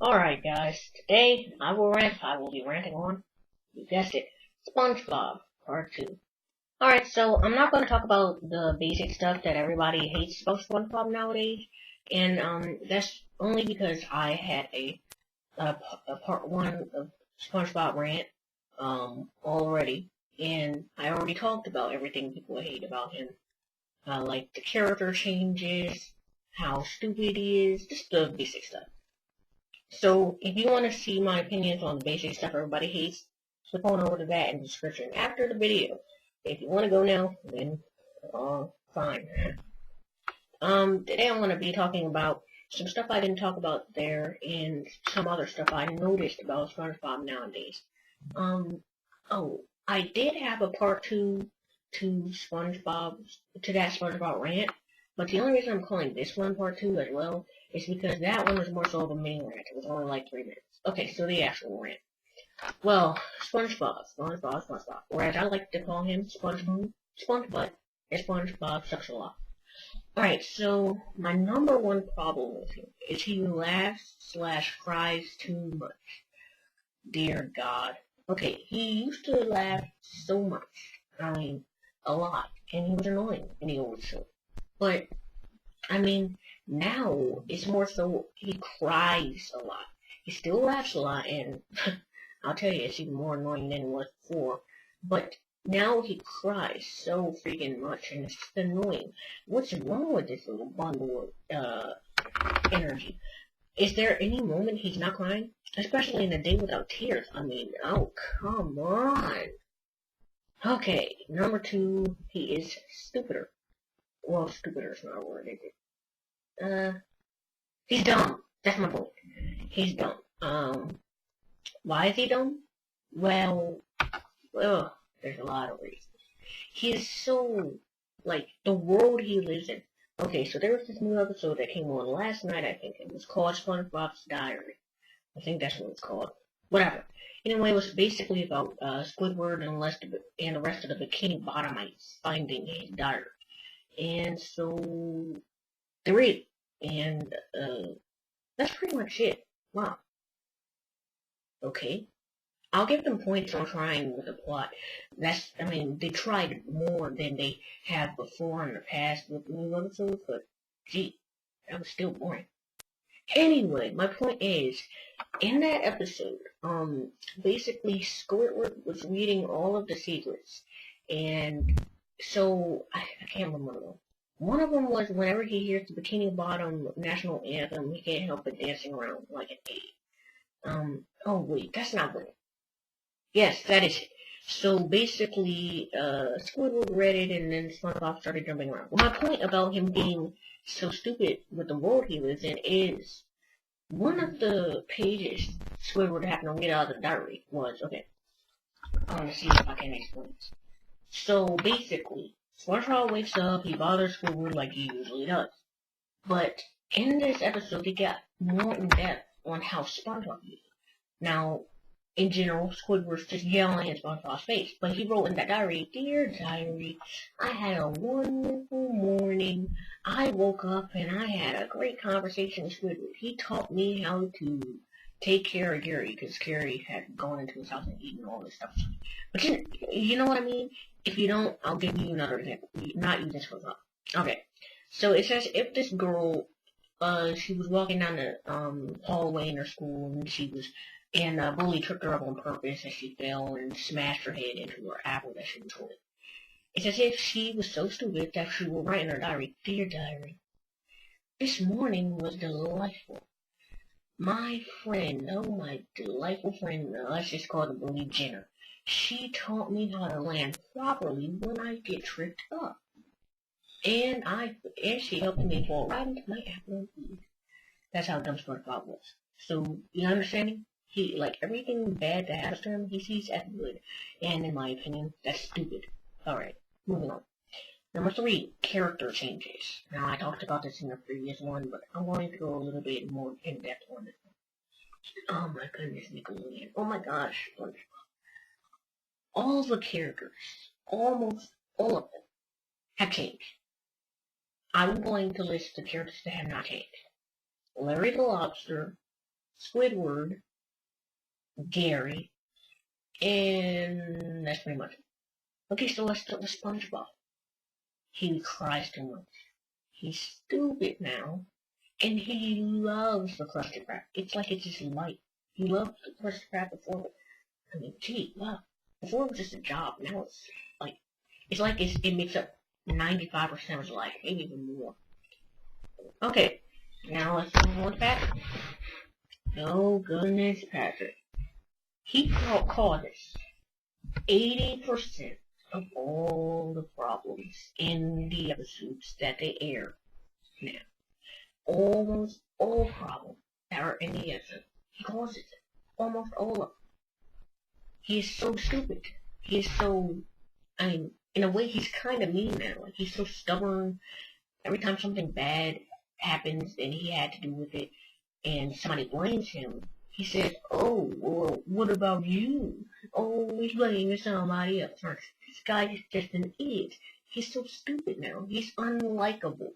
Alright guys, today I will be ranting on, you guessed it, SpongeBob Part 2. Alright, so I'm not going to talk about the basic stuff that everybody hates about SpongeBob nowadays, and that's only because I had a part 1 of SpongeBob rant already, and I already talked about everything people hate about him, like the character changes, how stupid he is, just the basic stuff. So, if you want to see my opinions on the basic stuff everybody hates, click on over to that in the description after the video. If you want to go now, then fine. Today I'm going to be talking about some stuff I didn't talk about there and some other stuff I noticed about SpongeBob nowadays. I did have a part 2 to that SpongeBob rant, but the only reason I'm calling this one part 2 as well is because that one was more so of a mini rant. It was only like 3 minutes. Okay, so the actual rant. Well, SpongeBob. Or as I like to call him, Spongebutt, and SpongeBob sucks a lot. Alright, so my number one problem with him is he laughs/cries too much. Dear God. Okay, he used to laugh so much. I mean, a lot. And he was annoying in the old show. But, I mean, now it's more so he cries a lot. He still laughs a lot, and I'll tell you, it's even more annoying than it was before. But now he cries so freaking much, and it's just annoying. What's wrong with this little bundle of energy? Is there any moment he's not crying? Especially in A Day Without Tears. I mean, oh, come on. Okay, number 2, he is stupider. Well, stupider is not a word, is it? He's dumb. That's my point. He's dumb. Why is he dumb? Well, there's a lot of reasons. He's so, like, the world he lives in. Okay, so there was this new episode that came on last night, I think. It was called SpongeBob's Diary. I think that's what it's called. Whatever. Anyway, it was basically about Squidward and the rest of the Bikini Bottomites finding his diary. And so they read it. And that's pretty much it. Wow. Okay. I'll give them points on trying with the plot. They tried more than they have before in the past with new episodes, but gee, that was still boring. Anyway, my point is, in that episode, basically Squidward was reading all of the secrets, and so I can't remember them. One of them was whenever he hears the Bikini Bottom national anthem, he can't help but dancing around like an idiot. Oh wait, that's not what. Yes, that is it. So basically, Squidward read it, and then SpongeBob started jumping around. Well, my point about him being so stupid with the world he lives in is one of the pages Squidward happened to get out of the diary was, okay, I want to see if I can explain this. So basically, SpongeBob wakes up, he bothers Squidward like he usually does. But in this episode, they got more in depth on how SpongeBob is. Now, in general, Squidward's just yelling in SpongeBob's face, but he wrote in that diary, "Dear diary, I had a wonderful morning. I woke up and I had a great conversation with Squidward. He taught me how to take care of Gary, because Gary had gone into his house and eaten all this stuff." But you know what I mean? If you don't, I'll give you another example. Not using SpongeBob. Okay, so it says if this girl, she was walking down the hallway in her school, and a bully tripped her up on purpose, and she fell and smashed her head into her apple that she was holding. It's as if she was so stupid that she would write in her diary, "Dear diary, this morning was delightful. My friend, oh my delightful friend, let's just call the bully Jenner. She taught me how to land properly when I get tripped up. And she helped me fall right into my apple and eat." That's how dumb SpongeBob was. So, you understanding? He, like, everything bad that happens to him, he sees as good. And in my opinion, that's stupid. Alright, moving on. Number 3, character changes. Now, I talked about this in the previous one, but I'm going to go a little bit more in depth on it. Oh my goodness, Nickelodeon. Oh my gosh, SpongeBob. All the characters, almost all of them, have changed. I'm going to list the characters that have not changed. Larry the Lobster, Squidward, Gary, and that's pretty much it. Okay, so let's start with SpongeBob. He cries too much. He's stupid now, and he loves the Krusty Krab. It's like it's his life. He loved the Krusty Krab before. I mean, gee, wow. Before it was just a job. Now it's like it makes up 95% of his life, maybe even more. Okay, now let's move on to Patrick. Oh goodness, Patrick. He causes 80% of all the problems in the episodes that they air now. Almost all problems that are in the episode, he causes it. Almost all of them. He is so stupid. He is so, I mean, in a way he's kind of mean now. Like, he's so stubborn. Every time something bad happens and he had to do with it and somebody blames him, he says, oh, well, what about you? Always blaming somebody else. This guy is just an idiot. He's so stupid now. He's unlikable.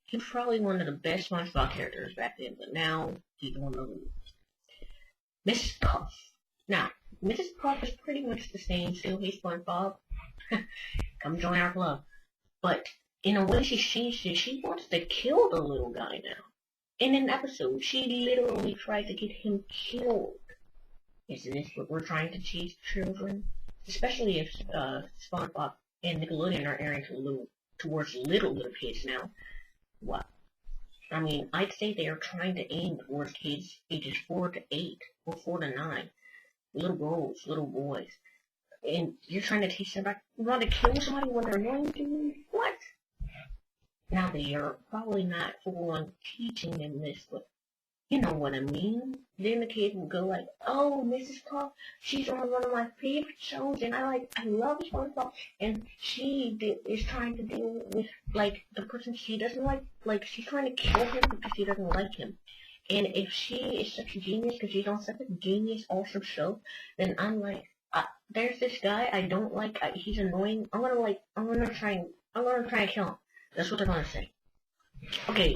He was probably one of the best SpongeBob characters back then, but now he's one of them. Mrs. Puff. Now, Mrs. Puff is pretty much the same. Still, he's SpongeBob. Come join our club. But in a way, she changed it. She wants to kill the little guy now. In an episode, she literally tried to get him killed. Isn't this what we're trying to teach children? Especially if SpongeBob and Nickelodeon are airing towards little kids now. What? I mean, I'd say they are trying to aim towards kids ages 4 to 8 or 4 to 9. Little girls, little boys. And you're trying to teach them about want to kill somebody when they're young, dude? What? Now they are probably not full on teaching them this, but you know what I mean. Then the kid will go like, oh, Mrs. Puff, she's on one of my favorite shows, and I love SpongeBob, and she is trying to deal with, like, the person she doesn't like, she's trying to kill him because she doesn't like him. And if she is such a genius, because she's on such a genius, awesome show, then I'm like, there's this guy I don't like, he's annoying, I'm gonna try and kill him. That's what they're gonna say. Okay,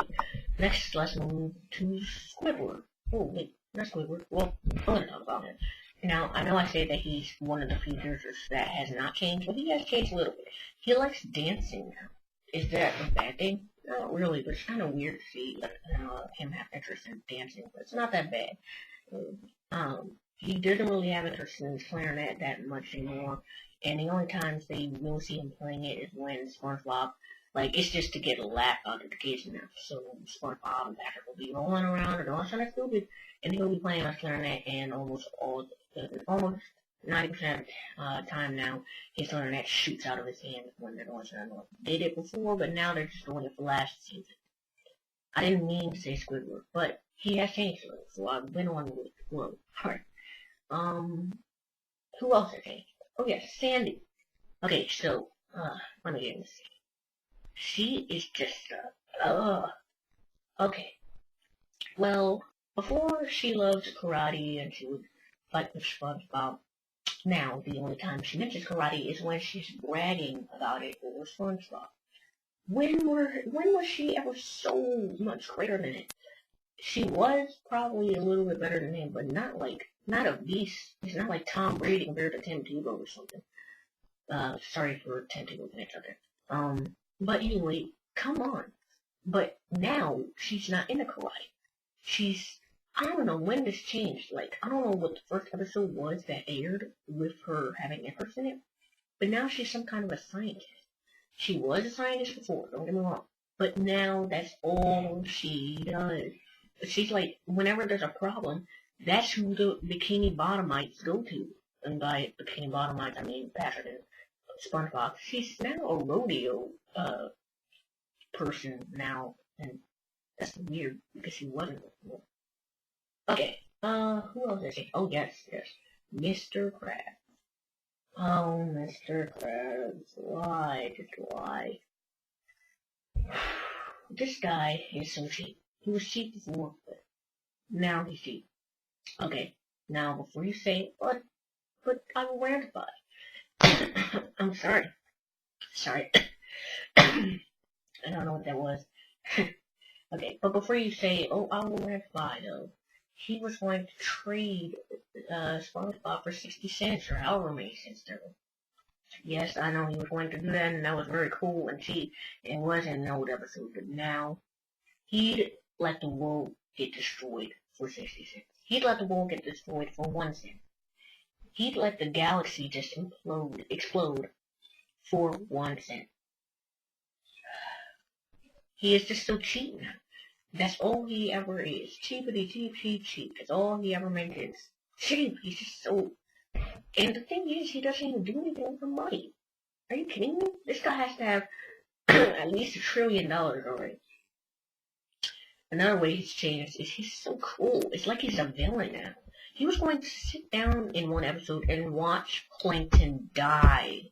next let's move to Squidward. Oh wait, not Squidward. Well, I'm gonna talk about him. Now, I know I say that he's one of the features that has not changed, but he has changed a little bit. He likes dancing now. Is that a bad thing? Not really, but it's kind of weird to see him have interest in dancing, but it's not that bad. He doesn't really have interest in clarinet that much anymore, and the only times that you will see him playing it is when SpongeBob, like, it's just to get a laugh out of the kids now. So SpongeBob and Patrick will be rolling around and doing something stupid, and he'll be playing a clarinet, and almost 90% of time now, his clarinet shoots out of his hand when they're doing something. They did it before, but now they're just doing it for last season. I didn't mean to say Squidward, but he has changed a little, so I've been on with the flow. Alright. Who else has changed? Oh yes, Sandy. Okay, so, let me get this. She is just, okay. Well, before she loved karate and she would fight with SpongeBob. Now, the only time she mentions karate is when she's bragging about it over SpongeBob. When was she ever so much greater than him? She was probably a little bit better than him, but not a beast. It's not like Tom Brady compared to Tim Tebow or something. Sorry for Tim Tebow and each other. But anyway, come on. But now, she's not into karate. I don't know when this changed. Like, I don't know what the first episode was that aired with her having interest in it. But now she's some kind of a scientist. She was a scientist before, don't get me wrong. But now that's all she does. She's like, whenever there's a problem, that's who the Bikini Bottomites go to. And by Bikini Bottomites, I mean Patrick and SpongeBob. She's now a rodeo person now, and that's weird because she wasn't before. Okay, who else is he? Oh yes, Mr. Krabs. Oh, Mr. Krabs, why? This guy is so cheap. He was cheap before, but now he's cheap. Okay, now before you say, but Iwillrantify. I'm sorry. I don't know what that was. Okay, but before you say, oh, Iwillrantify, though, he was going to trade SpongeBob for 60 cents or however many cents there were. Yes, I know he was going to do that, and that was very cool and cheap. It was in an old episode, but now he'd let the world get destroyed for 60 cents. He'd let the world get destroyed for 1 cent. He'd let the galaxy just explode for 1 cent. He is just so cheap now. That's all he ever is. Cheapity cheap, cheap, cheap. That's all he ever meant is cheap. He's just so... And the thing is, he doesn't even do anything for money. Are you kidding me? This guy has to have at least $1 trillion already. Another way he's changed is he's so cool. It's like he's a villain now. He was going to sit down in one episode and watch Plankton die.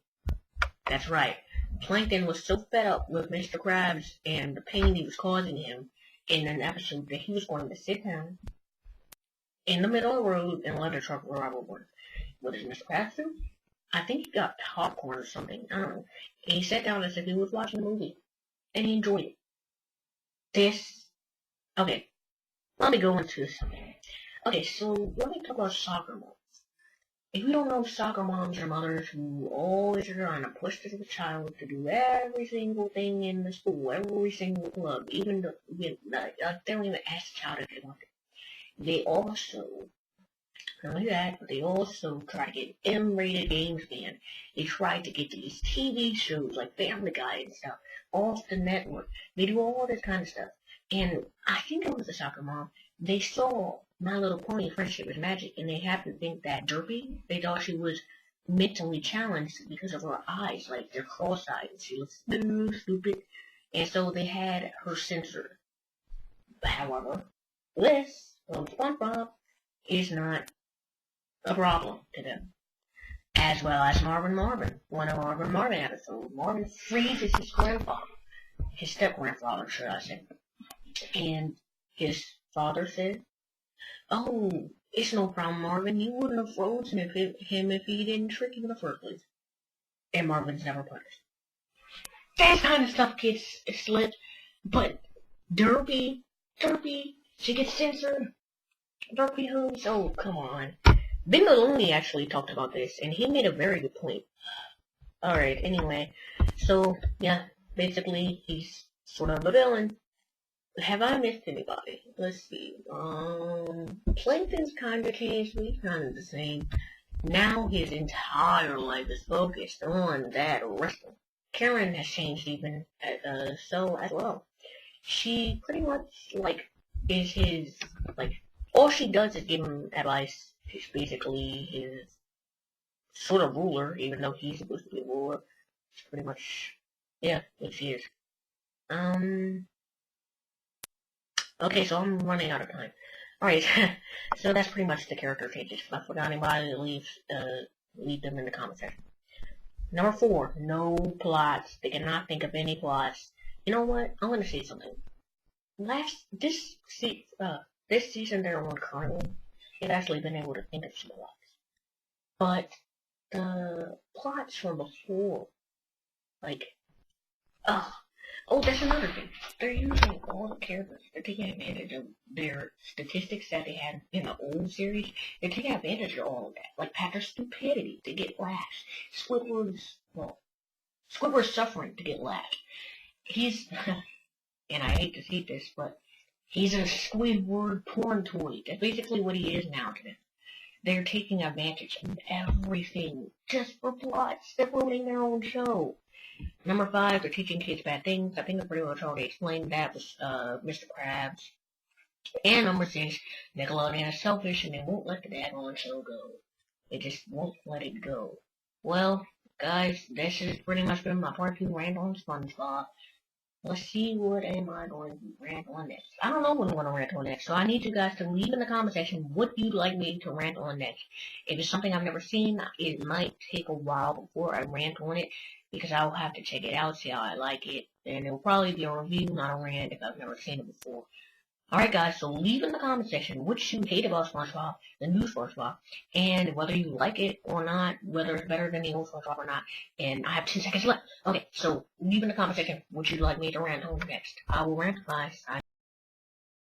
That's right. Plankton was so fed up with Mr. Krabs and the pain he was causing him in an episode that he was going to sit down in the middle of the road and let a truck roll over. What does Mr. Krabs do? I think he got popcorn or something. I don't know. And he sat down as if he was watching a movie. And he enjoyed it. Okay. Let me go into something. Okay, so let me talk about soccer moms. If you don't know, soccer moms are mothers who always are trying to push the child to do every single thing in the school, every single club, even they don't even ask the child if they want it. They also... Not only that, but they also try to get M-rated games banned. They try to get these TV shows like Family Guy and stuff off the network. They do all this kind of stuff. And I think it was the soccer mom. They saw My Little Pony Friendship is Magic, and they happened to think that Derpy, they thought she was mentally challenged because of her eyes, like they're cross-eyed. She was stupid. And so they had her censored. However, this from SpongeBob is not a problem to them. As well as Marvin, one of Marvin episodes. Marvin freezes his grandfather, his step-grandfather, should I say. And his father said, "Oh, it's no problem, Marvin. You wouldn't have frozen him if he didn't trick you in the first place." And Marvin's never punished. That kind of stuff gets slipped. But Derpy, she gets censored. Derpy Hoops, oh, come on. Bingo Looney actually talked about this, and he made a very good point. Alright, anyway. So, yeah, basically, he's sort of a villain. Have I missed anybody? Let's see. Plankton's kind of changed, but he's kind of the same. Now his entire life is focused on that wrestling. Karen has changed even, so as well. She pretty much, is his, all she does is give him advice. She's basically his sort of ruler, even though he's supposed to be a ruler. It's pretty much, yeah, what she is. Okay, so I'm running out of time. Alright, so that's pretty much the character changes. If I forgot anybody, leave them in the comment section. Number 4, no plots. They cannot think of any plots. You know what? I'm gonna say something. This season they're on currently, they've actually been able to think of some plots. But the plots from before, oh, that's another thing. They're using all the characters. They're taking advantage of their statistics that they had in the old series. They're taking advantage of all of that. Like Patrick's stupidity to get laughs. Squidward's suffering to get laughs. He's, and I hate to see this, but he's a Squidward porn toy. That's basically what he is now to them. They're taking advantage of everything just for plots. They're ruining their own show. Number 5, they're teaching kids bad things. I think I pretty much already explained that with Mr. Krabs. And number 6, Nickelodeon is selfish and they won't let the daggone show go. They just won't let it go. Well, guys, this has pretty much been my part 2 rant on SpongeBob. Let's see what am I going to rant on next. I don't know what I want to rant on next, so I need you guys to leave in the comment section what you'd like me to rant on next. If it's something I've never seen, it might take a while before I rant on it, because I'll have to check it out, see how I like it, and it'll probably be a review, not a rant, if I've never seen it before. Alright guys, so leave in the comment section what you hate about SpongeBob, the new SpongeBob, and whether you like it or not, whether it's better than the old SpongeBob or not, and I have 10 seconds left. Okay, so leave in the comment section what you'd like me to rant on next. I will rant, guys.